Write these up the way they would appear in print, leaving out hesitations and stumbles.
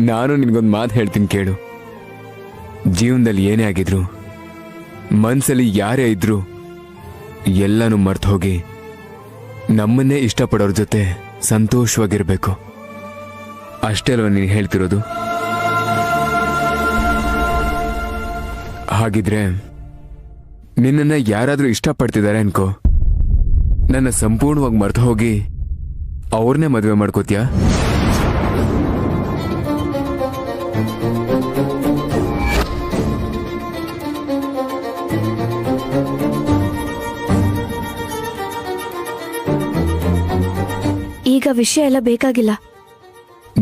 ನಾನು ನಿನಗೊಂದು ಮಾತು ಹೇಳ್ತೀನಿ ಕೇಳು. ಜೀವನದಲ್ಲಿ ಏನೇ ಆಗಿದ್ರು, ಮನಸ್ಸಲ್ಲಿ ಯಾರೇ ಇದ್ರು ಎಲ್ಲನೂ ಮರ್ತು ಹೋಗಿ ನಮ್ಮನ್ನೇ ಇಷ್ಟಪಡೋರ ಜೊತೆ ಸಂತೋಷವಾಗಿರ್ಬೇಕು. ಅಷ್ಟೇ ಅಲ್ವ ನೀನು ಹೇಳ್ತಿರೋದು? ಹಾಗಿದ್ರೆ ನಿನ್ನನ್ನು ಯಾರಾದರೂ ಇಷ್ಟಪಡ್ತಿದ್ದಾರೆ ಅನ್ಕೋ, ನನ್ನ ಸಂಪೂರ್ಣವಾಗಿ ಮರ್ತು ಹೋಗಿ ಅವ್ರನ್ನೇ ಮದುವೆ ಮಾಡ್ಕೋತೀಯಾ? ಈಗ ವಿಷಯ ಎಲ್ಲ ಬೇಕಾಗಿಲ್ಲ.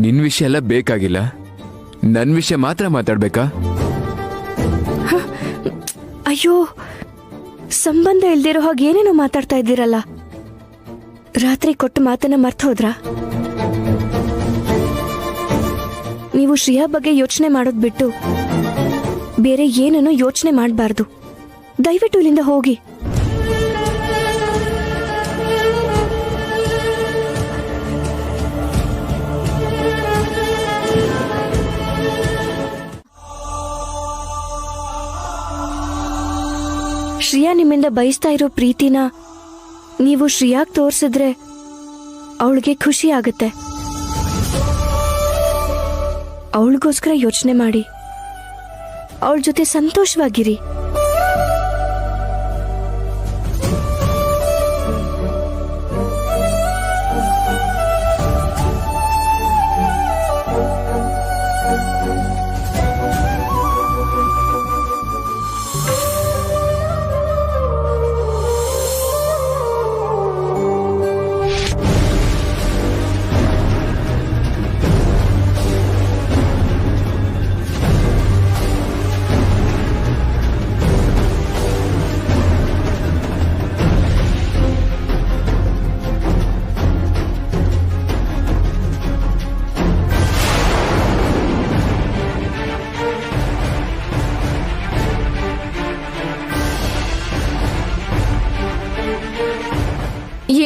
ನಿನ್ ವಿಷಯ ಎಲ್ಲ ಬೇಕಾಗಿಲ್ಲ, ನನ್ ವಿಷಯ ಮಾತ್ರ ಮಾತಾಡ್ಬೇಕಾ? ಅಯ್ಯೋ, ಸಂಬಂಧ ಇಲ್ದಿರೋ ಹಾಗೆ ಏನೇನೋ ಮಾತಾಡ್ತಾ ಇದ್ದೀರಲ್ಲ. ರಾತ್ರಿ ಕೊಟ್ಟ ಮಾತನ್ನ ಮರ್ತು ಹೋದ್ರ? ನೀವು ಶ್ರೇಯಾ ಬಗ್ಗೆ ಯೋಚನೆ ಮಾಡೋದ್ ಬಿಟ್ಟು ಬೇರೆ ಏನನ್ನೋ ಯೋಚನೆ ಮಾಡಬಾರ್ದು. ದಯವಿಟ್ಟು ಇಲ್ಲಿಂದ ಹೋಗಿ. ಶ್ರೇಯಾ ನಿಮ್ಮಿಂದ ಬಯಸ್ತಾ ಇರೋ ಪ್ರೀತಿನ ನೀವು ಶ್ರೇಯಾಗ್ ತೋರಿಸಿದ್ರೆ ಅವಳಿಗೆ ಖುಷಿ ಆಗುತ್ತೆ. ಅವಳಿಗೋಸ್ಕರ ಯೋಚನೆ ಮಾಡಿ, ಅವಳ ಜೊತೆ ಸಂತೋಷವಾಗಿರಿ.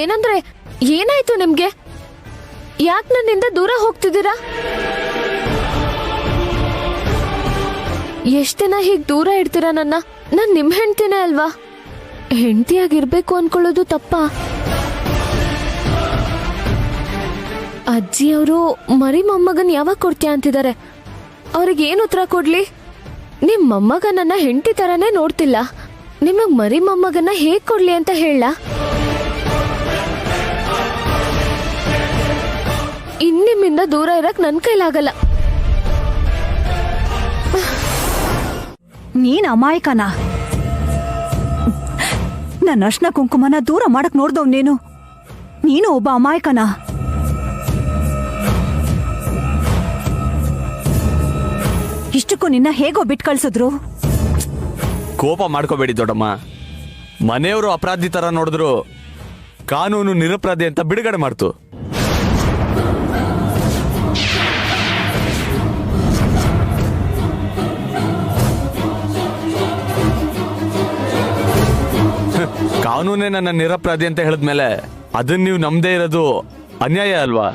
ಏನಂದ್ರೆ ಏನಾಯ್ತು ನಿಮ್ಗೆ? ಯಾಕೆ ನನ್ನಿಂದ ದೂರ ಹೋಗ್ತಿದ್ದೀರಾ? ಎಷ್ಟ್ ದಿನ ಹೀಗ್ ದೂರ ಇಡ್ತೀರಾ ನನ್ನ? ನಾನ್ ನಿಮ್ ಹೆಂಡ್ತಿನೇ ಅಲ್ವಾ? ಹೆಂಡ್ತಿಯಾಗಿರ್ಬೇಕು ಅನ್ಕೊಳ್ಳೋದು ತಪ್ಪಾ? ಅಜ್ಜಿ ಅವರು ಮರಿ ಮೊಮ್ಮಗನ್ ಯಾವಾಗ ಕೊಡ್ತೀಯ ಅಂತಿದ್ದಾರೆ. ಅವ್ರಿಗೆ ಏನ್ ಉತ್ತರ ಕೊಡ್ಲಿ? ನಿಮ್ ಮೊಮ್ಮಗ ನನ್ನ ಹೆಂಡತಿ ತರನೇ ನೋಡ್ತಿಲ್ಲ, ನಿಮಗ್ ಮರಿ ಮೊಮ್ಮಗನ್ನ ಹೇಗ್ ಕೊಡ್ಲಿ ಅಂತ ಹೇಳ? ಇನ್ನಿಮ್ಮಿಂದ ದೂರ ಇರಕ್ ನನ್ ಕೈಲಾಗಲ್ಲ. ನೀನ್ ಅಮಾಯಕನ? ನನ್ನ ಅರ್ಶನ ಕುಂಕುಮನ ದೂರ ಮಾಡಕ್ ನೋಡ್ದವ್ ನೀನು ಒಬ್ಬ ಅಮಾಯಕನ? ಇಷ್ಟಕ್ಕೂ ನಿನ್ನ ಹೇಗೋ ಬಿಟ್ ಕಳ್ಸಿದ್ರು? ಕೋಪ ಮಾಡ್ಕೋಬೇಡಿ ದೊಡ್ಡಮ್ಮ. ಮನೆಯವರು ಅಪರಾಧಿ ತರ ನೋಡಿದ್ರು ಕಾನೂನು ನಿರಪರಾಧಿ ಅಂತ ಬಿಡುಗಡೆ ಮಾಡ್ತು. ಕಾನೂನೇ ನನ್ನ ನಿರಪರಾಧಿ ಅಂತ ಹೇಳಿದ್ಮೇಲೆ ಅದನ್ನ ನೀವು ನಮ್ದೇ ಇರೋದು ಅನ್ಯಾಯ ಅಲ್ವಾ?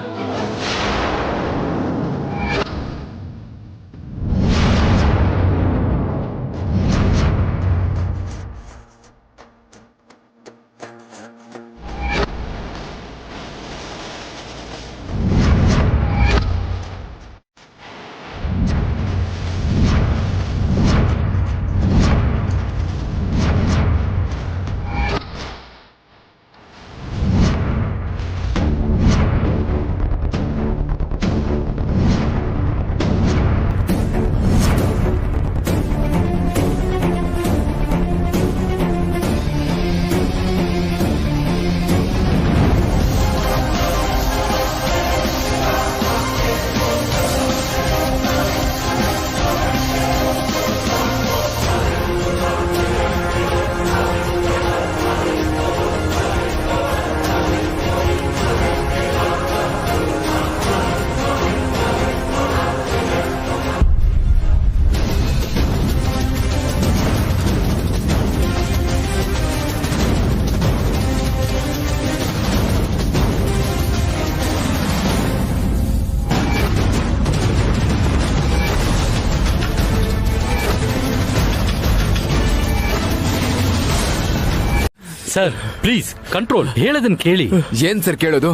ಸರ್ ಪ್ಲೀಸ್ ಕಂಟ್ರೋಲ್, ಹೇಳೋದನ್ನ ಕೇಳಿ. ಏನ್ ಸರ್ ಕೇಳೋದು?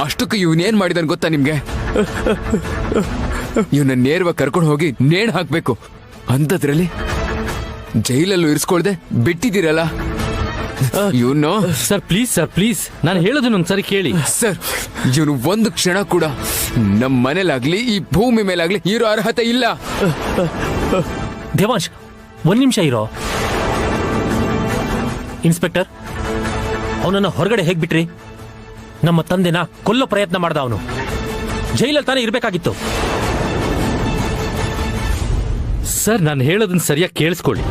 ಅಷ್ಟಕ್ಕೂ ಇವನೇನ್ ಮಾಡಿದನ್ ಗೊತ್ತಾ ನಿಮ್ಗೆ? ಇವನ್ನ ನೇರವಾಗಿ ಕರ್ಕೊಂಡು ಹೋಗಿ ನೇಣು ಹಾಕ್ಬೇಕು ಅಂತದ್ರಲ್ಲಿ ಜೈಲಲ್ಲೂ ಇರಿಸ್ಕೊಳ್ದೆ ಬಿಟ್ಟಿದ್ದೀರಲ್ಲ ಇವನು. ಸರ್ ಪ್ಲೀಸ್ ನಾನು ಹೇಳೋದನ್ನ ಒಂದ್ಸರಿ ಕೇಳಿ. ಸರ್, ಇವನು ಒಂದು ಕ್ಷಣ ಕೂಡ ನಮ್ಮ ಮನೇಲಾಗ್ಲಿ ಈ ಭೂಮಿ ಮೇಲಾಗ್ಲಿ ಇರೋ ಅರ್ಹತೆ ಇಲ್ಲ. ದೇವಾಂಶ್, ಒಂದ್ ನಿಮಿಷ ಇರೋ. ಇನ್ಸ್ಪೆಕ್ಟರ್, ಅವನನ್ನ ಹೊರಗಡೆ ಹೇಗ್ ಬಿಟ್ರಿ? ನಮ್ಮ ತಂದೆನ ಕೊಲ್ಲೋ ಪ್ರಯತ್ನ ಮಾಡ್ದ ಅವನು. ಜೈಲಲ್ಲಿ ತಾನೇ ಇರ್ಬೇಕಾಗಿತ್ತು. ಸರ್, ನಾನು ಹೇಳೋದನ್ನ ಸರಿಯಾಗಿ ಕೇಳಿಸ್ಕೊಳ್ಳಿ.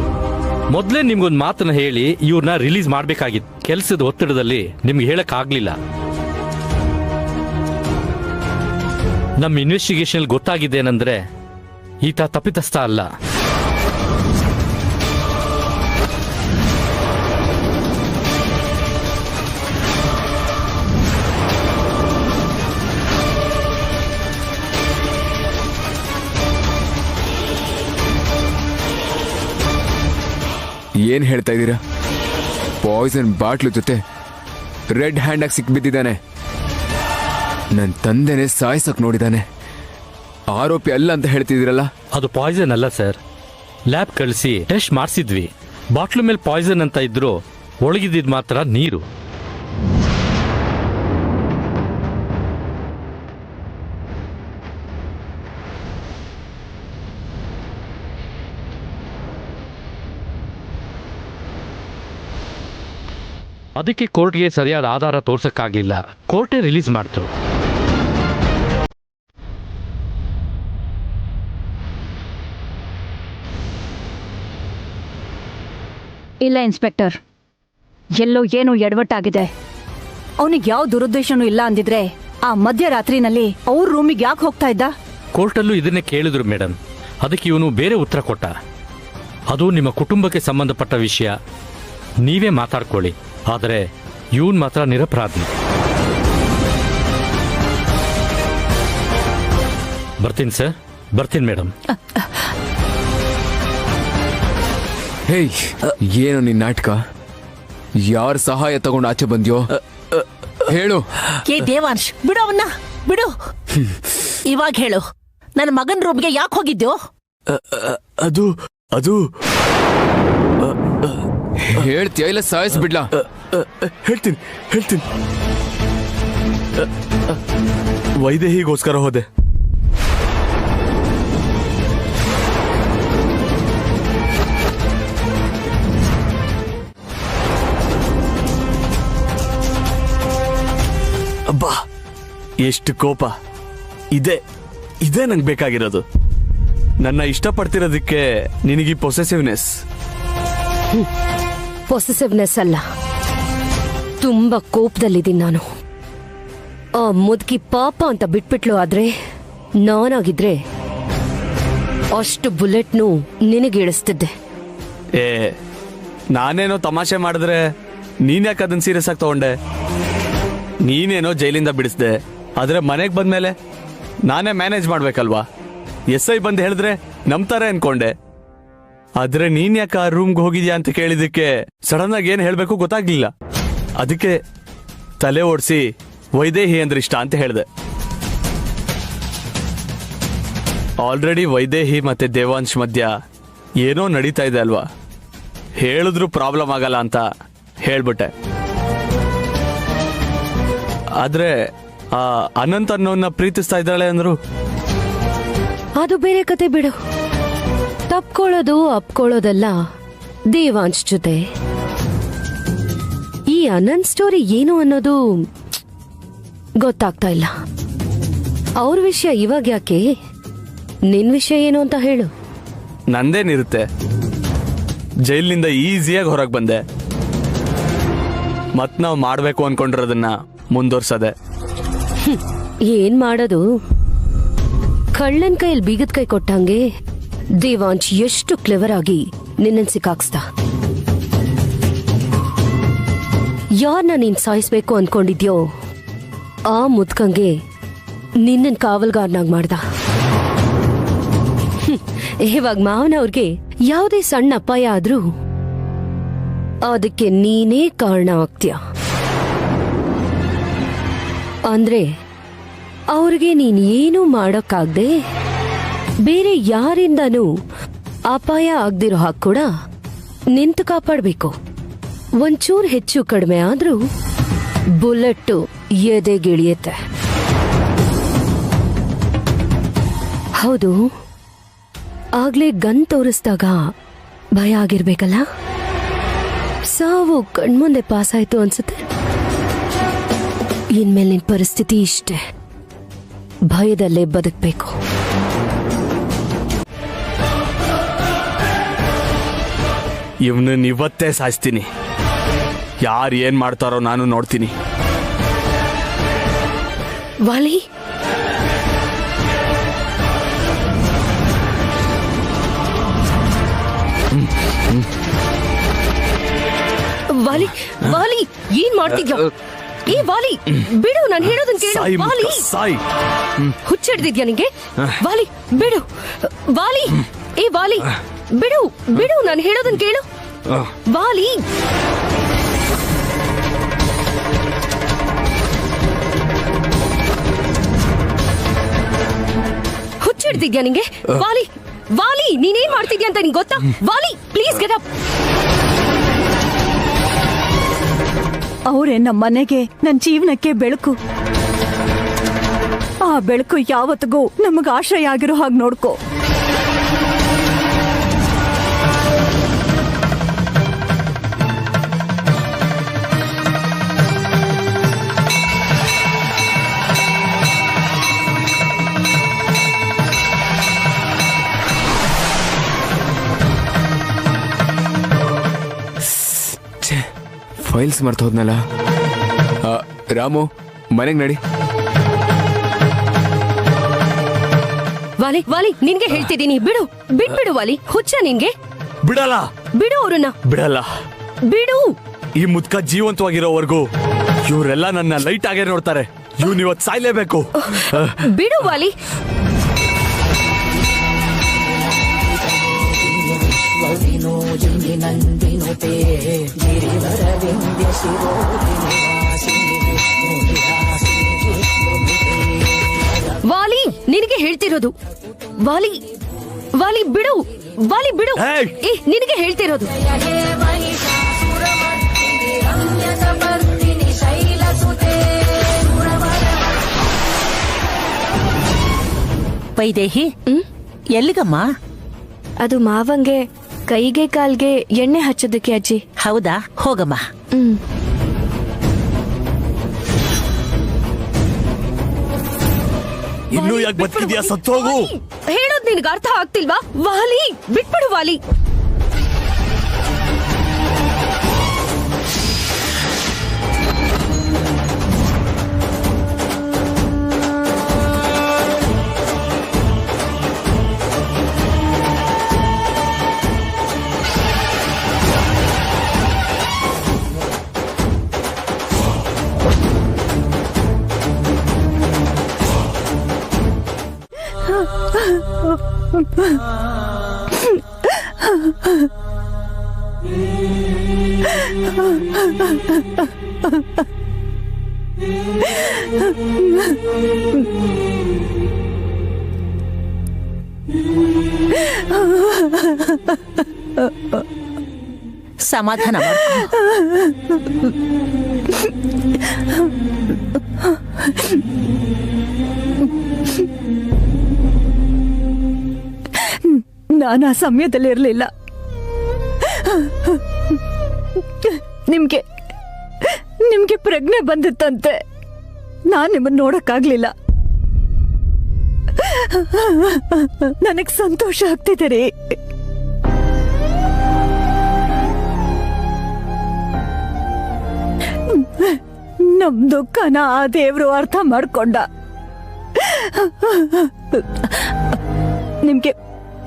ಮೊದಲೇ ನಿಮ್ಗೊಂದು ಮಾತನ್ನ ಹೇಳಿ ಇವ್ರನ್ನ ರಿಲೀಸ್ ಮಾಡ್ಬೇಕಾಗಿತ್ತು. ಕೆಲಸದ ಒತ್ತಡದಲ್ಲಿ ನಿಮ್ಗೆ ಹೇಳಕ್ ಆಗ್ಲಿಲ್ಲ. ನಮ್ಮ ಇನ್ವೆಸ್ಟಿಗೇಷನ್ ಗೊತ್ತಾಗಿದ್ದೇನೆಂದ್ರೆ ಈತ ತಪ್ಪಿತಸ್ಥ ಅಲ್ಲ. ಏನ್ ಹೇಳ್ತಾ ಇದ್ದೀರಾ? ಪಾಯ್ಸನ್ ಬಾಟ್ಲು ಜೊತೆ ರೆಡ್ ಹ್ಯಾಂಡ್ ಆಗಿ ಸಿಕ್ಬಿದ್ದಿದ್ದಾನೆ. ನನ್ನ ತಂದೆನೆ ಸಾಯಿಸಕ್ ನೋಡಿದಾನೆ. ಆರೋಪಿ ಅಲ್ಲ ಅಂತ ಹೇಳ್ತಿದ್ದೀರಲ್ಲ? ಅದು ಪಾಯ್ಸನ್ ಅಲ್ಲ ಸರ್. ಲ್ಯಾಬ್ ಕಳಿಸಿ ಟೆಸ್ಟ್ ಮಾಡಿಸಿದ್ವಿ. ಬಾಟ್ಲು ಮೇಲೆ ಪಾಯ್ಸನ್ ಅಂತ ಇದ್ರು, ಒಳಗಿದ್ದಿದ್ ಮಾತ್ರ ನೀರು. ಅದಕ್ಕೆ ಕೋರ್ಟ್ಗೆ ಸರಿಯಾದ ಆಧಾರ ತೋರ್ಸಕ್ಕಾಗ್ಲಿಲ್ಲ. ಕೋರ್ಟೇ ರಿಲೀಸ್ ಮಾಡ್ತು. ಇಲ್ಲ ಇನ್ಸ್ಪೆಕ್ಟರ್, ಎಲ್ಲೋ ಏನೋ ಎಡವಟ್ಟಾಗಿದೆ. ಅವನಿಗೆ ಯಾವ ದುರುದ್ದೇಶನೂ ಇಲ್ಲ ಅಂದಿದ್ರೆ ಆ ಮಧ್ಯರಾತ್ರಿನಲ್ಲಿ ಅವ್ರ ರೂಮಿಗೆ ಯಾಕೆ ಹೋಗ್ತಾ ಇದ್ದ? ಕೋರ್ಟಲ್ಲೂ ಇದನ್ನೇ ಕೇಳಿದ್ರು ಮೇಡಮ್. ಅದಕ್ಕೆ ಇವನು ಬೇರೆ ಉತ್ತರ ಕೊಟ್ಟ. ಅದು ನಿಮ್ಮ ಕುಟುಂಬಕ್ಕೆ ಸಂಬಂಧಪಟ್ಟ ವಿಷಯ, ನೀವೇ ಮಾತಾಡ್ಕೊಳ್ಳಿ. ಆದರೆ ಇವನ್ ಮಾತ್ರ ನಿರಪರಾಧಿ. ಬರ್ತೀನಿ ಸರ್, ಬರ್ತೀನಿ ಮೇಡಮ್. ಹೇಯ್, ಏನು ನಿನ್ ನಾಟಕ? ಯಾರ ಸಹಾಯ ತಗೊಂಡು ಆಚೆ ಬಂದ್ಯೋ ಹೇಳು. ದೇವಾಂಶ್, ಬಿಡು ಅವನ್ನ, ಬಿಡು. ಇವಾಗ ಹೇಳು, ನನ್ನ ಮಗನ್ ರೂಮ್ಗೆ ಯಾಕೆ ಹೋಗಿದ್ಯೋ? ಅದು ಹೇಳ್ತೀಯ ಇಲ್ಲ ಸಾಯಿಸ್ಬಿಡ್ಲಾ? ಹೇಳ್ತೀನಿ. ವೈದೇಹಿಗೋಸ್ಕರ ಹೋದೆ. ಅಬ್ಬಾ, ಎಷ್ಟು ಕೋಪ! ಇದೇ ನಂಗೆ ಬೇಕಾಗಿರೋದು. ನನ್ನ ಇಷ್ಟಪಡ್ತಿರೋದಕ್ಕೆ ನಿನಗೆ ಪೊಸೆಸಿವ್ನೆಸ್. ಪೊಸೆಸಿವ್ನೆಸ್ ಅಲ್ಲ, ತುಂಬಾ ಕೋಪದಲ್ಲಿದ್ದೀನಿ ನಾನು. ಆ ಮುದುಕಿ ಪಾಪ ಅಂತ ಬಿಟ್ಬಿಟ್ಲು. ಆದ್ರೆ ನಾನಾಗಿದ್ರೆ ಅಷ್ಟು ಬುಲೆಟ್ನು ನಿನಗೆ ಇಳಿಸ್ತಿದ್ದೆ. ನಾನೇನೋ ತಮಾಷೆ ಮಾಡಿದ್ರೆ ನೀನ್ಯಾಕೆ ಅದನ್ನ ಸೀರಿಯಸ್ ಆಗಿ ತಗೊಂಡೆ? ನೀನೇನೋ ಜೈಲಿಂದ ಬಿಡಿಸ್ದೆ, ಆದ್ರೆ ಮನೆಗೆ ಬಂದ್ಮೇಲೆ ನಾನೇ ಮ್ಯಾನೇಜ್ ಮಾಡ್ಬೇಕಲ್ವಾ? SI ಬಂದು ಹೇಳಿದ್ರೆ ನಂಬ್ತಾರೆ ಅನ್ಕೊಂಡೆ. ಆದ್ರೆ ನೀನ್ ಯಾಕೆ ಆ ರೂಮ್ಗೆ ಹೋಗಿದ್ಯಾ ಅಂತ ಕೇಳಿದಕ್ಕೆ ಸಡನ್ ಆಗಿ ಏನ್ ಹೇಳ್ಬೇಕು ಗೊತ್ತಾಗ್ಲಿಲ್ಲ. ಅದಕ್ಕೆ ತಲೆ ಓಡಿಸಿ ವೈದೇಹಿ ಅಂದ್ರೆ ಇಷ್ಟ ಅಂತ ಹೇಳ್ದೆ. ಆಲ್ರೆಡಿ ವೈದೇಹಿ ಮತ್ತೆ ದೇವಾಂಶ್ ಮಧ್ಯ ಏನೋ ನಡೀತಾ ಇದೆ ಅಲ್ವಾ? ಹೇಳಿದ್ರು ಪ್ರಾಬ್ಲಮ್ ಆಗಲ್ಲ ಅಂತ ಹೇಳ್ಬಿಟ್ಟೆ. ಆದ್ರೆ ಆ ಅನಂತ್ ಅನ್ನೋನ್ನ ಪ್ರೀತಿಸ್ತಾ ಇದ್ದಾಳೆ ಅಂದ್ರು. ಅದು ಬೇರೆ ಕತೆ ಬಿಡು. ತಪ್ಕೊಳ್ಳೋದು ಅಪ್ಕೊಳ್ಳೋದಲ್ಲ ದೇವಾಂಶ್ ಜೊತೆ. ಈ ಅನಂತ್ ಸ್ಟೋರಿ ಏನು ಅನ್ನೋದು ಗೊತ್ತಾಗ್ತಾ ಇಲ್ಲ. ಅವ್ರ ವಿಷಯ ಇವಾಗ ಯಾಕೆ? ನಿನ್ ವಿಷಯ ಏನು ಅಂತ ಹೇಳು. ನಂದೇನಿರುತ್ತೆ, ಜೈಲಿನಿಂದ ಈಸಿಯಾಗಿ ಹೊರಗೆ ಬಂದೆ. ಮತ್ ನಾವು ಮಾಡ್ಬೇಕು ಅನ್ಕೊಂಡಿರೋದನ್ನ ಮುಂದುವರ್ಸದೆ. ಏನ್ ಮಾಡೋದು? ಕಳ್ಳನ್ ಕೈಯಲ್ಲಿ ಬೀಗದ ಕೈ ಕೊಟ್ಟಂಗೆ ದೇವಾಂಶ್ ಎಷ್ಟು ಕ್ಲೆವರ್ ಆಗಿ ನಿನ್ನನ್ ಸಿಕ್ಕಾಕ್ಸ್ದ. ಯಾರನ್ನ ನೀನ್ ಸಾಯಿಸ್ಬೇಕು ಅನ್ಕೊಂಡಿದ್ಯೋ ಆ ಮುದ್ಕಂಗೆ ನಿನ್ನನ್ ಕಾವಲ್ಗಾರನಾಗ್ ಮಾಡ್ದ. ಇವಾಗ ಮಾವನವ್ರಿಗೆ ಯಾವುದೇ ಸಣ್ಣ ಅಪಾಯ ಆದ್ರೂ ಅದಕ್ಕೆ ನೀನೇ ಕಾರಣ ಆಗ್ತೀಯ. ಅಂದ್ರೆ ಅವ್ರಿಗೆ ನೀನ್ ಏನೂ ಮಾಡೋಕ್ಕಾಗ್ದೆ ಬೇರೆ ಯಾರಿಂದನೂ ಅಪಾಯ ಆಗ್ದಿರೋ ಹಾಗೆ ಕೂಡ ನಿಂತು ಕಾಪಾಡ್ಬೇಕು. ಒಂಚೂರು ಹೆಚ್ಚು ಕಡಿಮೆ ಆದ್ರೂ ಬುಲೆಟ್ಟು ಎದೆಗಿಳಿಯುತ್ತೆ. ಹೌದು, ಆಗ್ಲೇ ಗನ್ ತೋರಿಸ್ದಾಗ ಭಯ ಆಗಿರ್ಬೇಕಲ್ಲ? ಸಾವು ಕಣ್ಮುಂದೆ ಪಾಸ್ ಆಯ್ತು ಅನ್ಸುತ್ತೆ. ಇನ್ಮೇಲೆ ನಿನ್ ಪರಿಸ್ಥಿತಿ ಇಷ್ಟೇ, ಭಯದಲ್ಲೇ ಬದುಕ್ಬೇಕು. ಇವನನ್ನ ಇವತ್ತೇ ಸಾಯಿಸ್ತೀನಿ. ಯಾರು ಏನ್ ಮಾಡ್ತಾರೋ ನಾನು ನೋಡ್ತೀನಿ. ವಾಲಿ, ವಾಲಿ, ವಾಲಿ, ಏನ್ ಮಾಡ್ತಿದ್ಯಾ? ಏ ವಾಲಿ, ಬಿಡು, ನಾನು ಹೇಳೋದನ್ನ ಕೇಳು. ವಾಲಿ, ಹುಚ್ಚಿಡ್ದಿದ್ಯಾ ನಿಂಗೆ? ವಾಲಿ, ಬಿಡು. ವಾಲಿ, ಏ ವಾಲಿ, ಬಿಡು, ಬಿಡು, ನಾನು ಹೇಳೋದನ್ನ ಕೇಳು. ವಾಲಿ, ಹುಚ್ಚಿಡ್ದಿದ್ಯಾ ನಿಂಗೆ? ವಾಲಿ, ವಾಲಿ, ನೀನೇನ್ ಮಾಡ್ತಿದ್ಯಾ ಅಂತ ನಿಂಗೆ ಗೊತ್ತಾ? ವಾಲಿ, ಪ್ಲೀಸ್ ಗೆಟ್ ಅಪ್. ಅವರೇ ನಮ್ಮ ಮನೆಗೆ, ನನ್ನ ಜೀವನಕ್ಕೆ ಬೆಳಕು. ಆ ಬೆಳಕು ಯಾವತ್ತಿಗೂ ನಮಗ ಆಶ್ರಯ ಆಗಿರೋ ಹಾಗೆ ನೋಡ್ಕೋ. ಫೈಲ್ಸ್ ಮರ್ತು ಹೋದ್ನಲ್ಲ. ರಾಮು, ಮನೆಗೆ ನಡಿ. ವಾಲಿ, ವಾಲಿ, ನಿನ್ಗೆ ಹೇಳ್ತಿದ್ದೀನಿ, ಬಿಡು, ಬಿಟ್ಬಿಡು ವಾಲಿ. ಹುಚ್ಚ ನಿನ್ಗೆ? ಬಿಡಲ್ಲ, ಬಿಡು ಅವ್ರನ್ನ, ಬಿಡಲ್ಲ. ಬಿಡು. ಈ ಮುದ್ಕ ಜೀವಂತವಾಗಿರೋವರೆಗೂ ಇವರೆಲ್ಲ ನನ್ನ ಲೈಟ್ ಆಗೇ ನೋಡ್ತಾರೆ. ಇವ್ನು ಇವತ್ತು ಸಾಯ್ಲೇಬೇಕು. ಬಿಡು ವಾಲಿ. ವಾಲಿ, ನಿನಗೆ ಹೇಳ್ತಿರೋದು. ವಾಲಿ, ವಾಲಿ, ಬಿಡು. ವಾಲಿ, ಬಿಡು. ಏ, ನಿನಗೆ ಹೇಳ್ತಿರೋದು. ವೈದೇಹಿ, ಎಲ್ಲಿಗಮ್ಮ? ಅದು ಮಾವಂಗೆ ಕೈಗೆ ಕಾಲ್ಗೆ ಎಣ್ಣೆ ಹಚ್ಚೋದಕ್ಕೆ ಅಜ್ಜಿ. ಹೌದಾ, ಹೋಗಮ್ಮ. ಇನ್ನೂ ಯಾಕೆ ಬದುಕಿದ್ಯಾ? ಸತ್ತೋಗು. ಹೇಳೋದ್ ನಿನ್ಗೆ ಅರ್ಥ ಆಗ್ತಿಲ್ವಾ? ವಾಲಿ, ಬಿಟ್ಬಿಡು ವಾಲಿ. ಸಮಾಧಾನ ಮಾಡ್ಕೊ. ನಾನು ಆ ಸಮಯದಲ್ಲಿ ಇರಲಿಲ್ಲ. ನಿಮ್ಗೆ ಪ್ರಜ್ಞೆ ಬಂದಿತ್ತಂತೆ. ನಾನು ನಿಮ್ಮನ್ನ ನೋಡಕ್ಕಾಗ್ಲಿಲ್ಲ. ನನಗ್ ಸಂತೋಷ ಆಗ್ತಿದೆ ರೀ. ನಮ್ ದುಃಖನ ಆ ದೇವ್ರು ಅರ್ಥ ಮಾಡ್ಕೊಂಡ.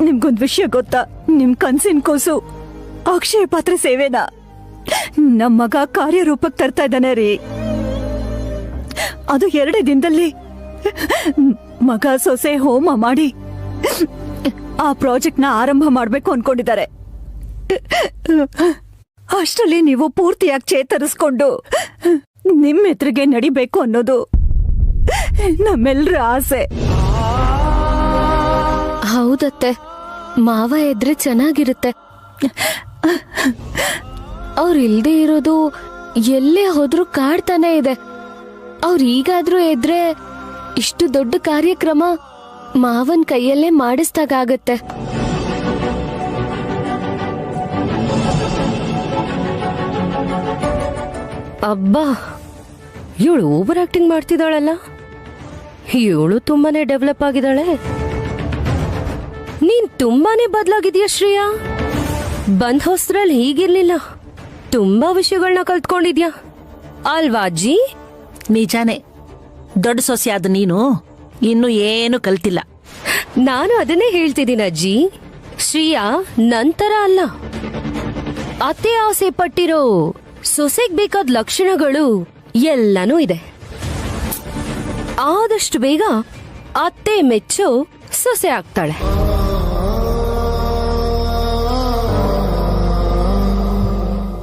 ನಿಮ್ಗೊಂದ್ ವಿಷಯ ಗೊತ್ತಾ? ನಿಮ್ ಕನ್ಸಿನ ಕೂಸು ಅಕ್ಷಯ ಪಾತ್ರ ಸೇವೆನ ನಮ್ ಮಗ ಕಾರ್ಯರೂಪಕ್ಕೆ ತರ್ತಾ ಇದ್ದಾನೆ ರೀ. ಅದು 2 ದಿನದಲ್ಲಿ ಮಗ ಸೊಸೆ ಹೋಮ ಮಾಡಿ ಆ ಪ್ರಾಜೆಕ್ಟ್ ನ ಆರಂಭ ಮಾಡ್ಬೇಕು ಅನ್ಕೊಂಡಿದ್ದಾರೆ. ಅಷ್ಟರಲ್ಲಿ ನೀವು ಪೂರ್ತಿಯಾಗಿ ಚೇತರಿಸ್ಕೊಂಡು ನಿಮ್ಮ ಎದುರಿಗೆ ನಡಿಬೇಕು ಅನ್ನೋದು ನಮ್ಮೆಲ್ಲರ ಆಸೆ. ಹೌದತ್ತೆ, ಮಾವ ಎದ್ರೆ ಚೆನ್ನಾಗಿರುತ್ತೆ. ಅವ್ರು ಇಲ್ದೇ ಇರೋದು ಎಲ್ಲೇ ಹೋದ್ರೂ ಕಾಡ್ತಾನೆ ಇದೆ. ಅವ್ರು ಈಗಾದ್ರೂ ಎದ್ರೆ ಇಷ್ಟು ದೊಡ್ಡ ಕಾರ್ಯಕ್ರಮ ಮಾವನ್ ಕೈಯಲ್ಲೇ ಮಾಡಿಸ್ದಾಗತ್ತೆ. ಅಬ್ಬಾ, ಇವಳು ಓವರ್ ಆಕ್ಟಿಂಗ್ ಮಾಡ್ತಿದ್ದಾಳಲ್ಲ. ಇವಳು ತುಂಬಾನೇ ಡೆವಲಪ್ ಆಗಿದ್ದಾಳೆ. ನೀನ್ ತುಂಬಾನೇ ಬದಲಾಗಿದ್ಯಾ ಶ್ರೇಯಾ. ಬಂದ್ ಹೊಸ್ತ್ರಲ್ಲಿ ಹೀಗಿರ್ಲಿಲ್ಲ. ತುಂಬಾ ವಿಷಯಗಳನ್ನ ಕಲ್ತ್ಕೊಂಡಿದ್ಯಾ ಅಲ್ವಾ ಅಜ್ಜಿ? ನಿಜಾನೇ, ದೊಡ್ಡ ಸೊಸೆ ಆದ ನೀನು ಇನ್ನು ಏನು ಕಲ್ತಿಲ್ಲ. ನಾನು ಅದನ್ನೇ ಹೇಳ್ತಿದ್ದೀನಿ ಅಜ್ಜಿ. ಶ್ರೇಯಾ ನಂತರ ಅಲ್ಲ, ಅತ್ತೆ ಆಸೆ ಪಟ್ಟಿರೋ ಸೊಸೆಗ್ ಬೇಕಾದ ಲಕ್ಷಣಗಳು ಎಲ್ಲನೂ ಇದೆ. ಆದಷ್ಟು ಬೇಗ ಅತ್ತೆ ಮೆಚ್ಚೋ ಸೊಸೆ ಆಗ್ತಾಳೆ.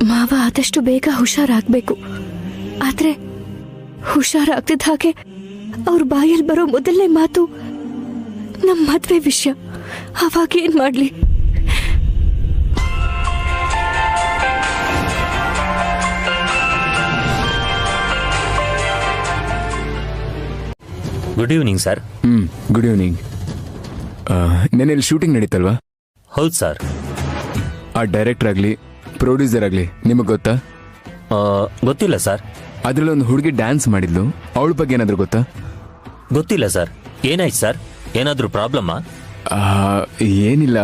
ಮಾವ ಆದಷ್ಟು ಬೇಗ ಹುಷಾರಾಗ್ಬೇಕು. ಆದ್ರೆ ಹುಷಾರಾಗ್ತಿದ್ದ ಹಾಗೆ ಅವ್ರ ಬಾಯಲ್ಲಿ ಬರೋ ಮೊದಲನೇ ಮಾತು ನಮ್ಮ ಮದ್ವೆ ವಿಷಯ. ಅವಾಗ ಏನ್ ಮಾಡ್ಲಿ? Good evening sir. Good evening. ನೆನ್ನೆಲ್ಲಿ ಶೂಟಿಂಗ್ ನಡೀತಲ್ವಾ? ಹೌದು ಸರ್. ಆ ಡೈರೆಕ್ಟರ್ ಆಗಲಿ ಪ್ರೊಡ್ಯೂಸರ್ ಆಗಲಿ ನಿಮಗೆ ಗೊತ್ತಾ? ಗೊತ್ತಿಲ್ಲ ಸರ್. ಅದರಲ್ಲಿ ಒಂದು ಹುಡುಗಿ ಡ್ಯಾನ್ಸ್ ಮಾಡಿದ್ಲು, ಅವಳ ಬಗ್ಗೆ ಏನಾದರೂ ಗೊತ್ತಾ? ಗೊತ್ತಿಲ್ಲ ಸರ್. ಏನಾಯ್ತು ಸರ್? ಏನಾದರೂ ಪ್ರಾಬ್ಲಮ್ಮಾ? ಏನಿಲ್ಲ,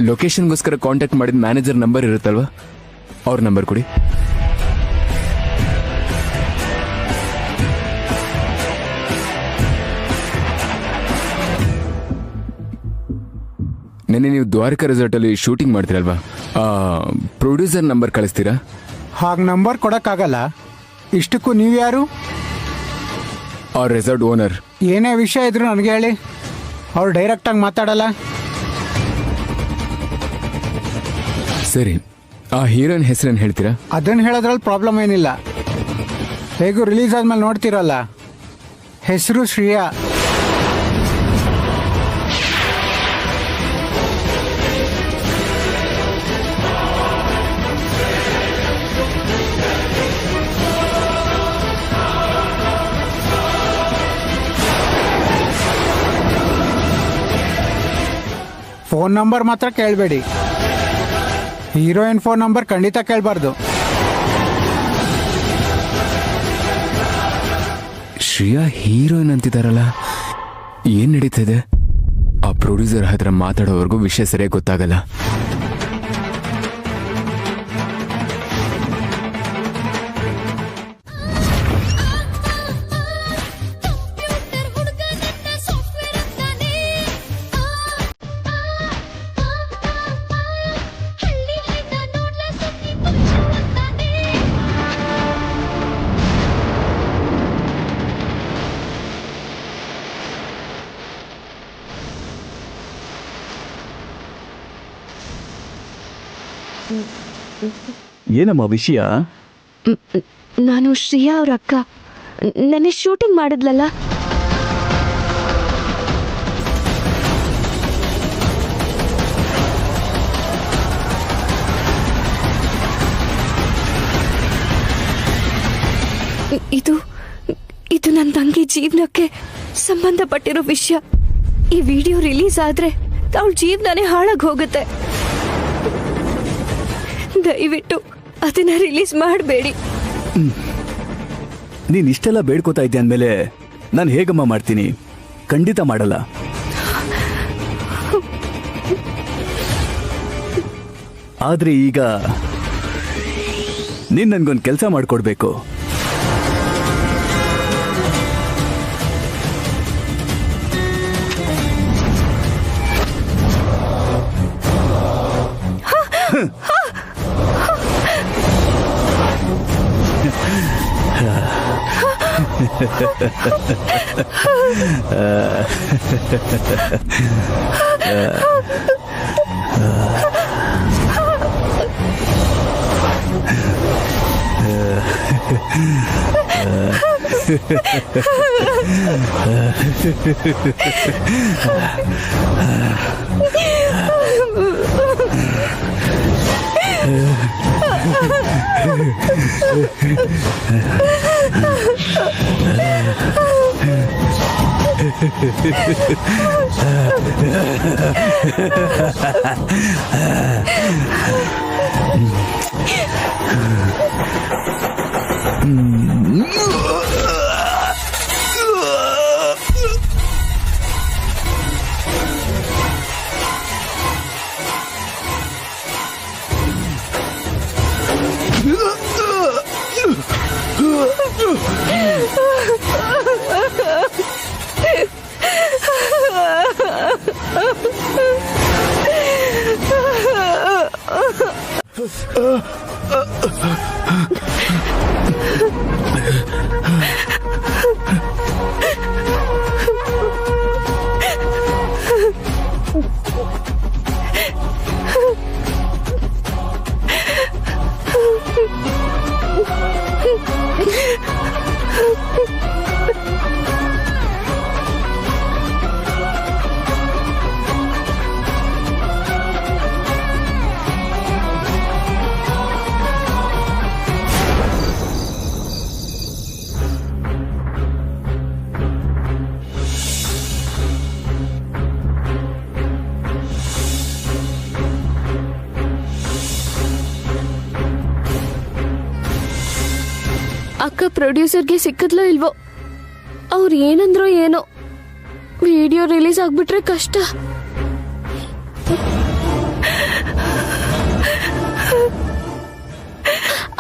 ಲೊಕೇಶನ್ಗೋಸ್ಕರ ಕಾಂಟ್ಯಾಕ್ಟ್ ಮಾಡಿದ ಮ್ಯಾನೇಜರ್ ನಂಬರ್ ಇರುತ್ತಲ್ವಾ, ಅವ್ರ ನಂಬರ್ ಕೊಡಿ. ನೆನ್ನೆ ನೀವು ದ್ವಾರಕಾ ರೆಸಾರ್ಟಲ್ಲಿ ಶೂಟಿಂಗ್ ಮಾಡ್ತೀರಲ್ವಾ, ಪ್ರೊಡ್ಯೂಸರ್ ನಂಬರ್ ಕಳಿಸ್ತೀರಾ? ಹಾಗೆ ನಂಬರ್ ಕೊಡಕ್ಕಾಗಲ್ಲ. ಇಷ್ಟಕ್ಕೂ ನೀವು ಯಾರು? ಅವ್ರ ರೆಸಾರ್ಟ್ ಓನರ್. ಏನೇ ವಿಷಯ ಇದ್ರು ನನಗೆ ಹೇಳಿ, ಅವ್ರು ಡೈರೆಕ್ಟಾಗಿ ಮಾತಾಡಲ್ಲ. ಸರಿ, ಆ ಹೀರೋಯಿನ್ ಹೆಸರೇನು ಹೇಳ್ತೀರಾ? ಅದನ್ನು ಹೇಳೋದ್ರಲ್ಲಿ ಪ್ರಾಬ್ಲಮ್ ಏನಿಲ್ಲ. ಹೇಗೂ ರಿಲೀಸ್ ಆದ್ಮೇಲೆ ನೋಡ್ತಿರಲ್ಲ. ಹೆಸರು ಶ್ರೇಯಾ. ಫೋನ್ ನಂಬರ್ ಮಾತ್ರ ಕೇಳಬೇಡಿ. ಹೀರೋಯಿನ್ ಫೋನ್ ನಂಬರ್ ಖಂಡಿತ ಕೇಳಬಾರ್ದು. ಶ್ರೇಯಾ ಹೀರೋಯಿನ್ ಅಂತಿದಾರಲ್ಲ, ಏನ್ ನಡೀತಿದೆ? ಆ ಪ್ರೊಡ್ಯೂಸರ್ ಹತ್ರ ಮಾತಾಡೋವರೆಗೂ ವಿಷಯ ಸರಿಯಾಗಿ ಗೊತ್ತಾಗಲ್ಲ. ಏನಮ್ಮ ವಿಷಯ? ನಾನು ಶ್ರೇಯಾ ಅವ್ರ ಅಕ್ಕ. ನೆನ್ನೆ ಶೂಟಿಂಗ್ ಮಾಡಿದ್ಲಲ್ಲ, ಇದು ನನ್ನ ತಂಗಿ ಜೀವನಕ್ಕೆ ಸಂಬಂಧಪಟ್ಟಿರೋ ವಿಷಯ. ಈ ವಿಡಿಯೋ ರಿಲೀಸ್ ಆದ್ರೆ ಅವಳ ಜೀವನನೇ ಹಾಳಾಗಿ ಹೋಗುತ್ತೆ. ದಯವಿಟ್ಟು ಅದನ್ನ ರಿಲೀಸ್ ಮಾಡಬೇಡಿ. ನೀನ್ ಇಷ್ಟೆಲ್ಲ ಬೇಡ್ಕೋತಾ ಇದ್ದೆ ಅಂದಮೇಲೆ ನಾನು ಹೇಗಮ್ಮ ಮಾಡ್ತೀನಿ? ಖಂಡಿತ ಮಾಡಲ್ಲ. ಆದ್ರೆ ಈಗ ನೀನ್ ನನ್ಗೊಂದು ಕೆಲಸ ಮಾಡ್ಕೊಡ್ಬೇಕು. ಅಕ್ಕ ಪ್ರೊಡ್ಯೂಸರ್ಗೆ ಸಿಕ್ಕದ್ಲೋ ಇಲ್ವೋ, ಅವ್ರು ಏನಂದ್ರೋ ಏನೋ, ವಿಡಿಯೋ ರಿಲೀಸ್ ಆಗ್ಬಿಟ್ರೆ ಕಷ್ಟ.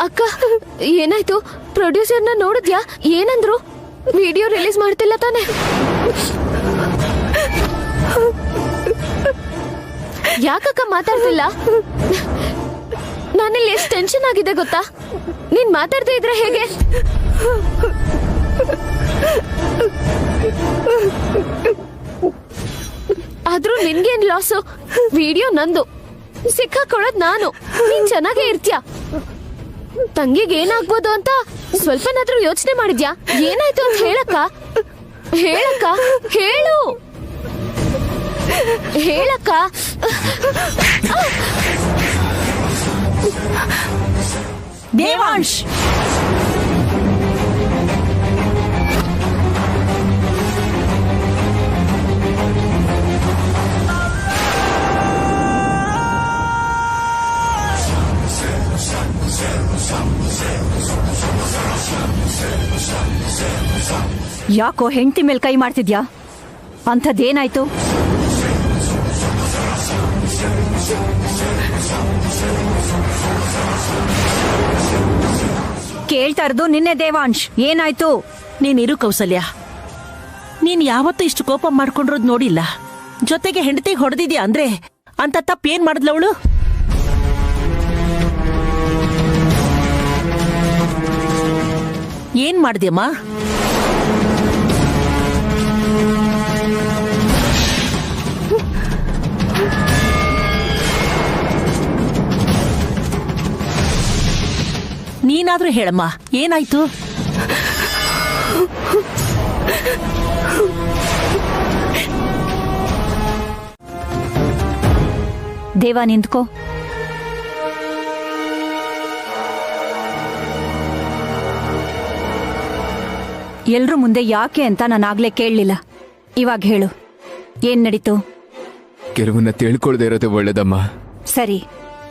ಅಕ್ಕ ಏನಾಯ್ತು? ಪ್ರೊಡ್ಯೂಸರ್ನ ನೋಡಿದ್ಯಾ? ಏನಂದ್ರು? ವಿಡಿಯೋ ರಿಲೀಸ್ ಮಾಡ್ತಿಲ್ಲ ತಾನೆ? ಯಾಕಕ್ಕ ಮಾತಾಡ್ತಿಲ್ಲ? ನಾನಿಲ್ಲಿ ಎಷ್ಟು ಟೆನ್ಷನ್ ಆಗಿದೆ ಗೊತ್ತಾ? ನೀನ್ ಮಾತಾಡ್ತಾ ಇದ್ರೆ ಹೇಗೆ? ಆದ್ರೂ ನಿನ್ಗೇನ್ ಲಾಸು? ವಿಡಿಯೋ ನಂದು, ಸಿಕ್ಕಾಕೊಳ್ಳೋದ್ ನಾನು. ನೀನ್ ಚೆನ್ನಾಗೇ ಇರ್ತೀಯ. ತಂಗಿಗೆ ಏನಾಗ್ಬೋದು ಅಂತ ಸ್ವಲ್ಪನಾದ್ರೂ ಯೋಚನೆ ಮಾಡಿದ್ಯಾ? ಏನಾಯ್ತು ಅಂತ ಹೇಳಕ್ಕ, ಹೇಳಕ್ಕ, ಹೇಳು, ಹೇಳಕ್ಕ. ದೇವಾಂಶ್, ಯಾಕೋ ಹೆಂಡತಿ ಮೇಲೆ ಕೈ ಮಾಡ್ತಿದ್ಯಾ? ಅಂಥದ್ದೇನಾಯ್ತು? ಕೇಳ್ತಾ ಇರೋದು ನಿನ್ನೆ ದೇವಾಂಶ್, ಏನಾಯ್ತು? ನೀನಿರು ಕೌಸಲ್ಯ. ನೀನ್ ಯಾವತ್ತೂ ಇಷ್ಟು ಕೋಪ ಮಾಡ್ಕೊಂಡಿರೋದು ನೋಡಿಲ್ಲ. ಜೊತೆಗೆ ಹೆಂಡತಿಗೆ ಹೊಡೆದಿದ್ಯಾ ಅಂದ್ರೆ ಅಂತ ತಪ್ಪೇನ್ ಮಾಡಿದ್ಲವಳು? ಏನ್ ಮಾಡಿದ್ಯಮ್ಮ? ನೀನಾದ್ರೂ ಹೇಳಮ್ಮ, ಏನಾಯ್ತು? ದೇವ ನಿಂತ್ಕೋ. ಎಲ್ರೂ ಮುಂದೆ ಯಾಕೆ ಅಂತ ನಾನಾಗ್ಲೇ ಕೇಳಲಿಲ್ಲ. ಇವಾಗ ಹೇಳು, ಏನ್ ನಡೀತು? ಕೆಲವನ್ನ ತಿಳ್ಕೊಳ್ದೇ ಇರೋದೇ ಒಳ್ಳೇದಮ್ಮ. ಸರಿ,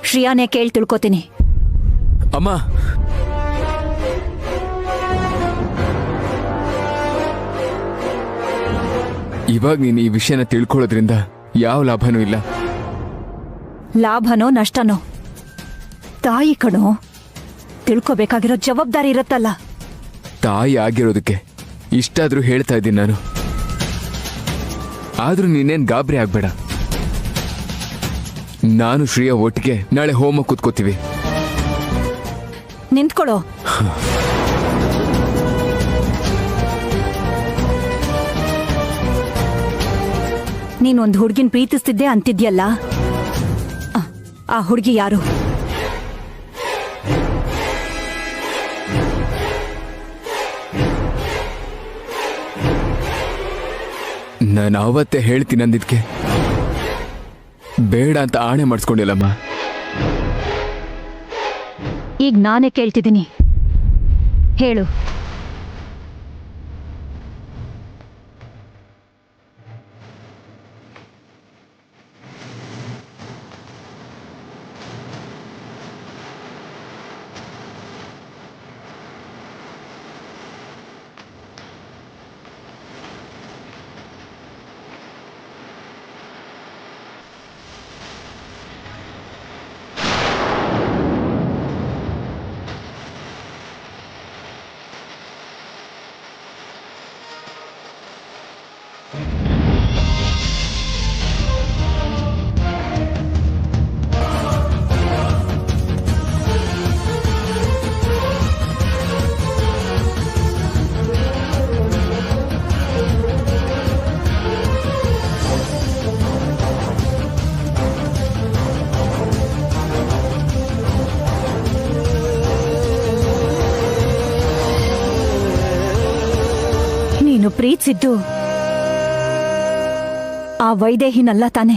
ಶ್ರೇಯಾನೇ ಕೇಳಿ ತಿಳ್ಕೊತೀನಿ. ಅಮ್ಮ, ಇವಾಗ ನೀನು ಈ ವಿಷಯನ ತಿಳ್ಕೊಳ್ಳೋದ್ರಿಂದ ಯಾವ ಲಾಭನೂ ಇಲ್ಲ. ಲಾಭನೋ ನಷ್ಟನೋ ತಾಯಿ ಕಣೋ, ತಿಳ್ಕೊಬೇಕಾಗಿರೋ ಜವಾಬ್ದಾರಿ ಇರುತ್ತಲ್ಲ. ತಾಯಿ ಆಗಿರೋದಕ್ಕೆ ಇಷ್ಟಾದ್ರೂ ಹೇಳ್ತಾ ಇದ್ದೀನಿ ನಾನು. ಆದ್ರೂ ನೀನೇನ್ ಗಾಬರಿ ಆಗ್ಬೇಡ. ನಾನು ಶ್ರೇಯಾ ಒಟ್ಟಿಗೆ ನಾಳೆ ಹೋಮ ಕೂತ್ಕೋತೀವಿ. ನಿಂತ್ಕೊಳ್ಳೋ. ನೀನೊಂದು ಹುಡುಗಿನ ಪ್ರೀತಿಸ್ತಿದ್ದೆ ಅಂತಿದ್ಯಲ್ಲ, ಆ ಹುಡುಗಿ ಯಾರು? ನಾನು ಅವತ್ತೇ ಹೇಳ್ತೀನಿ ಅಂದಿದ್ಕೆ ಬೇಡ ಅಂತ ಆಣೆ ಮಾಡಿಸ್ಕೊಂಡಿಲ್ಲಮ್ಮ. ಈಗ ನಾನೇ ಕೇಳ್ತಿದ್ದೀನಿ, ಹೇಳು. ನೀನು ಪ್ರೀತಿಸಿದ್ದು ಆ ವೈದೇಹಿನಲ್ಲ ತಾನೆ?